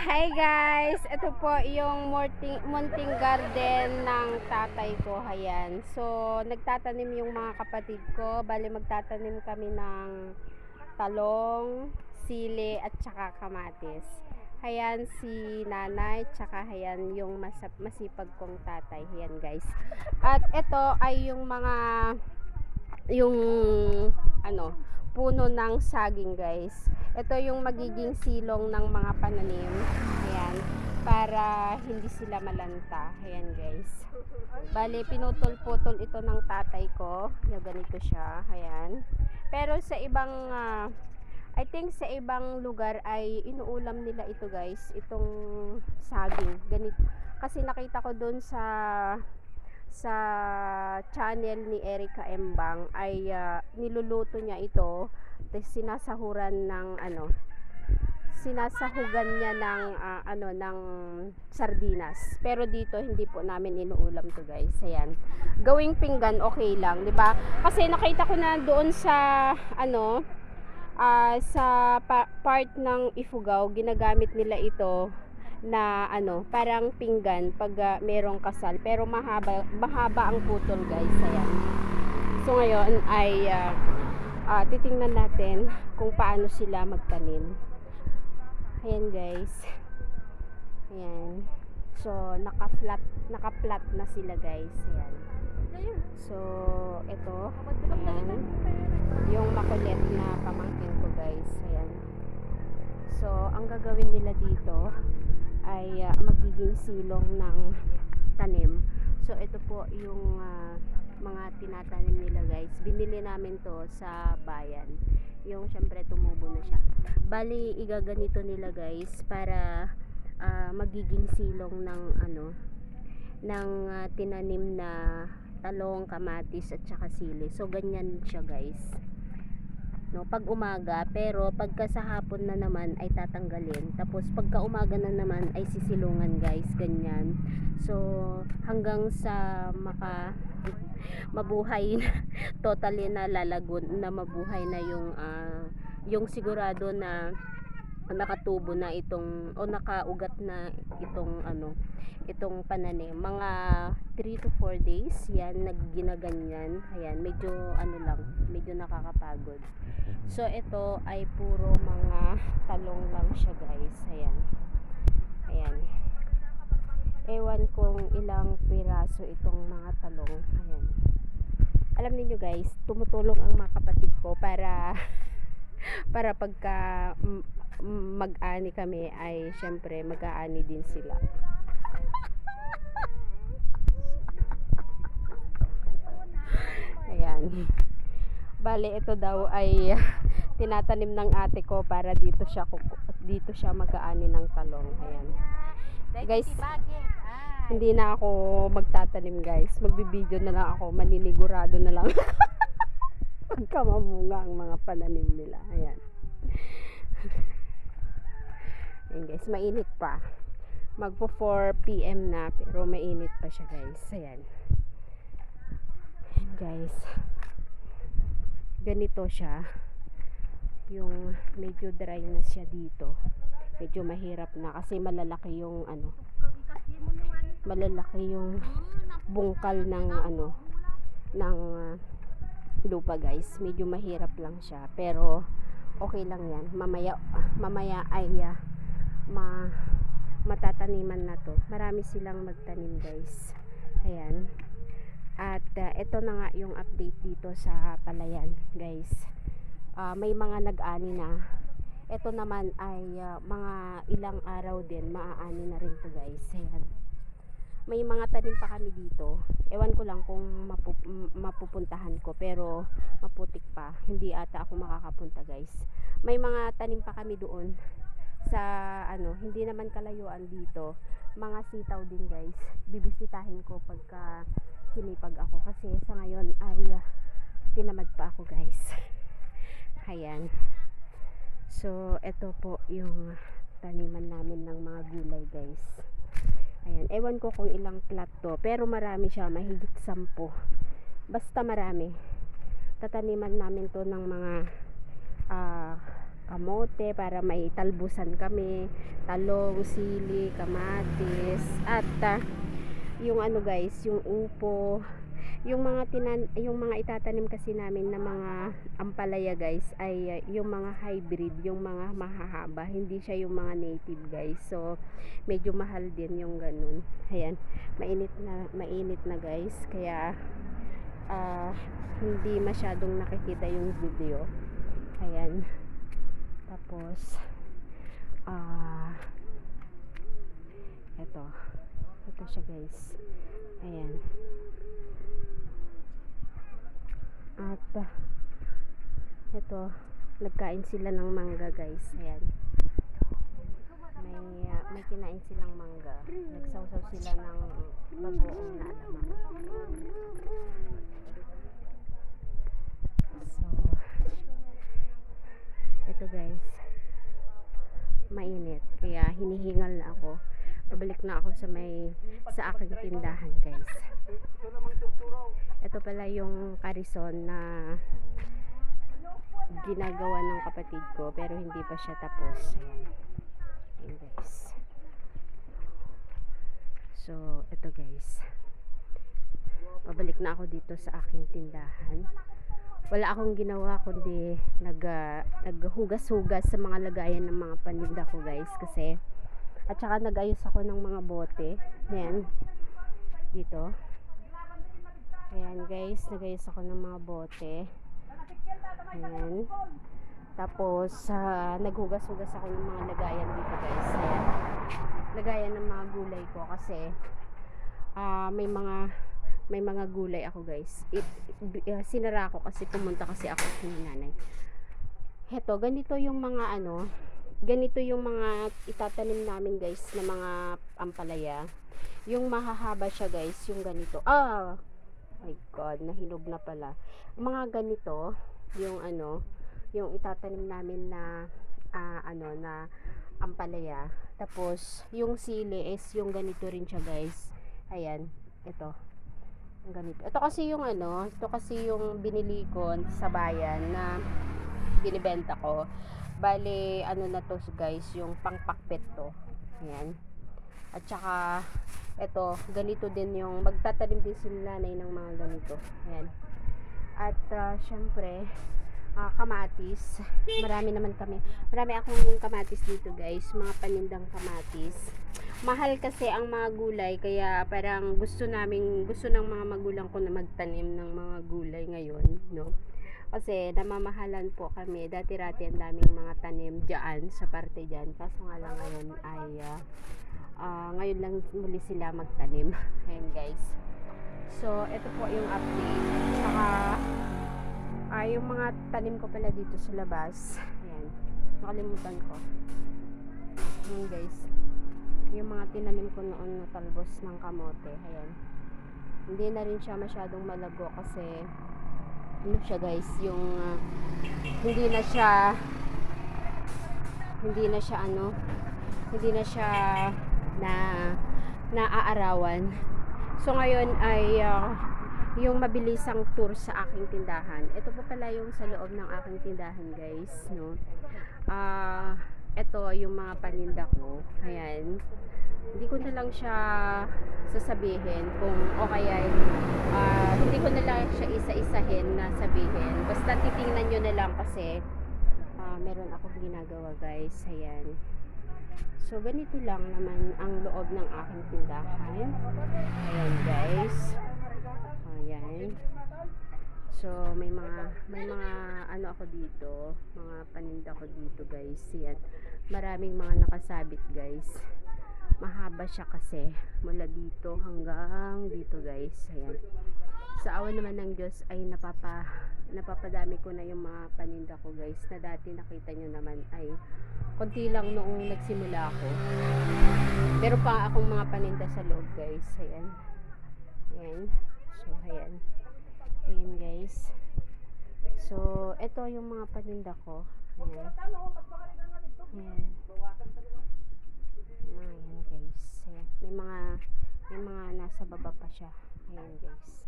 Hi guys! Ito po yung munting garden ng tatay ko. Ayan. So, nagtatanim yung mga kapatid ko. Bali, magtatanim kami ng talong, sili, at saka kamatis. Ayan si nanay, tsaka ayan yung masipag kong tatay. Ayan guys. At ito ay yung ano, puno ng saging guys. Ito yung magiging silong ng mga pananim. Ayan, para hindi sila malanta. Ayan guys. Bale, pinutol-putol ito ng tatay ko. Yung ganito siya. Ayan. Pero sa ibang I think sa ibang lugar ay inuulam nila ito guys. Itong saging. Ganito. Kasi nakita ko doon sa channel ni Erica Embang ay niluluto niya ito, tapos sinasahugan niya ng sardinas. Pero dito hindi po namin inuulam to guys. Ayan, gawing pinggan okay lang, di ba? Kasi nakita ko na doon sa part ng Ifugao, ginagamit nila ito na parang pinggan pag merong kasal, pero mahaba ang putol guys. Ayan. So ngayon ay titingnan natin kung paano sila magtanim. Ayan guys. Ayan. So naka-flat na sila guys. Ayan. So ito, ayan, yung makulit na pamangkin ko guys. Ayan. So ang gagawin nila dito ay magiging silong ng tanim. So ito po yung mga tinatanim nila guys. Binili namin to sa bayan. Yung syempre tumubo na siya. Bali igaganito nila guys para magiging silong ng tinanim na talong, kamatis at saka sili. So ganyan siya guys. No, pag umaga, pero pagka sa hapon na naman ay tatanggalin, tapos pagka umaga na naman ay sisilungan guys, ganyan. So hanggang sa mabuhay totally na lalagon, na mabuhay na yung sigurado na nakatubo na itong o nakaugat na itong pananim. Mga 3 to 4 days yan nagginaganyan. Ayan, medyo medyo nakakapagod. So ito ay puro mga talong lang siya guys. Ayan. Ayan. Ewan kung ilang piraso itong mga talong. Ayan. Alam niyo guys, tumutulong ang mga kapatid ko para pagka mag-ani kami ay syempre mag-aani din sila. Ayan. Bale, ito daw ay tinatanim ng ate ko para dito siya mag-aani ng talong. Ayan. Guys, hindi na ako magtatanim guys. Magbibideo na lang ako. Maninigurado na lang. Pagkamamunga ang mga pananim nila. Ayan. Ayan guys, mainit pa. Magpo 4 PM na pero mainit pa siya guys. Ayan. Ayan guys. Ganito siya. Yung medyo dry na siya dito. Medyo mahirap na kasi malalaki yung bungkal ng lupa guys. Medyo mahirap lang siya pero okay lang yan. Mamaya ay matataniman na to. Marami silang magtanim guys. Ayan. At ito na nga yung update dito sa palayan guys. May mga nag-ani na. Ito naman ay mga ilang araw din maaani na rin to guys. Ayan. May mga tanim pa kami dito. Ewan ko lang kung mapupuntahan ko, pero maputik pa. Hindi ata ako makakapunta guys. May mga tanim pa kami doon sa hindi naman kalayuan dito. Mga sitaw din guys. Bibisitahin ko pagka sinipag ako kasi sa ngayon ay tinamad pa ako guys. Ayan. So ito po yung taniman namin ng mga gulay guys. Ayan. Ewan ko kung ilang plat to, pero marami siya, mahigit 10. Basta marami. Tataniman namin to ng mga kamote para may talbusan kami, talong, sili, kamatis, at yung ano guys, yung upo, yung mga itatanim kasi namin na mga ampalaya guys ay yung mga hybrid, yung mga mahahaba, hindi siya yung mga native guys. So medyo mahal din yung ganun. Ayan, mainit na guys, kaya hindi masyadong nakikita yung video. Ayan, tapos ito siya guys. Ayan, at ito, nagkain sila ng mangga guys. Ayan, may kinain silang mangga, nagsawsaw sila ng bagoong na alamang. So ito guys, mainit, kaya hinihingal na ako. Pabalik na ako sa aking tindahan guys. Ito pala yung karison na ginagawa ng kapatid ko, pero hindi pa siya tapos. Ayan guys. So ito guys, pabalik na ako dito sa aking tindahan. Wala akong ginawa kundi naghugas-hugas sa mga lagayan ng mga paninda ko guys, kasi at saka nagayos ako ng mga bote. Ayan, dito. Ayan guys, nagayos ako ng mga bote. Ayan. Tapos naghugas-hugas ako ng mga lagayan dito guys. Ayan, lagayan ng mga gulay ko kasi may mga gulay ako guys. Sinara ko kasi pumunta kasi ako sa nanay. Heto, ganito yung mga ganito yung mga itatanim namin guys na mga ampalaya. Yung mahahaba siya guys, yung ganito. My god, nahinog na pala. Mga ganito, yung yung itatanim namin na na ampalaya. Tapos yung sili is yung ganito rin siya guys. Ayan, ito. Ganito. Ito kasi yung binili ko sa bayan na binibenta ko. Bale, na to guys, yung pangpakbet to. Ayan. At saka ito, ganito din yung magtatanim din si nanay ng mga ganito. Ayan. At syempre, kamatis. Marami akong kamatis dito guys, mga panindang kamatis. Mahal kasi ang mga gulay, kaya parang gusto ng mga magulang ko na magtanim ng mga gulay ngayon, no? Kasi namamahalan po kami. Dati-rati ang daming mga tanim diyan sa parte diyan. Kaso nga lang ngayon ay ngayon lang muli sila magtanim. Ayan guys. So, ito po yung update. Saka yung mga tanim ko pala dito sa labas. Ayan. Nakalimutan ko. Ayan guys. Yung mga tinanim ko noon na talbos ng kamote. Ayan. Hindi na rin siya masyadong malago kasi siya guys, yung hindi na siya naaarawan. So ngayon ay yung mabilisang tour sa aking tindahan. Ito po pala yung sa loob ng aking tindahan guys, no. Ito yung mga paninda ko. Ayan. Hindi ko na lang siya sasabihin kung hindi ko na lang siya isa-isahin na sabihin. Basta titingnan nyo na lang kasi meron akong ginagawa guys. Ayan. So ganito lang naman ang loob ng aking tindahan. Ayan guys. Ayan. So may mga ako dito, mga paninda ko dito guys. Ayan. Maraming mga nakasabit guys. Mahaba siya kasi mula dito hanggang dito guys. Ayan. Sa awa naman ng Diyos ay napapadami ko na yung mga paninda ko guys, na dati nakita nyo naman ay konti lang noong nagsimula ako. Pero pa akong mga paninda sa loob guys. Ayan. Ayan. So ayan. Ayan guys. So ito yung mga paninda ko. Ayan. Ayan. Ayan guys. Ayan. May mga nasa baba pa siya. Ayan guys.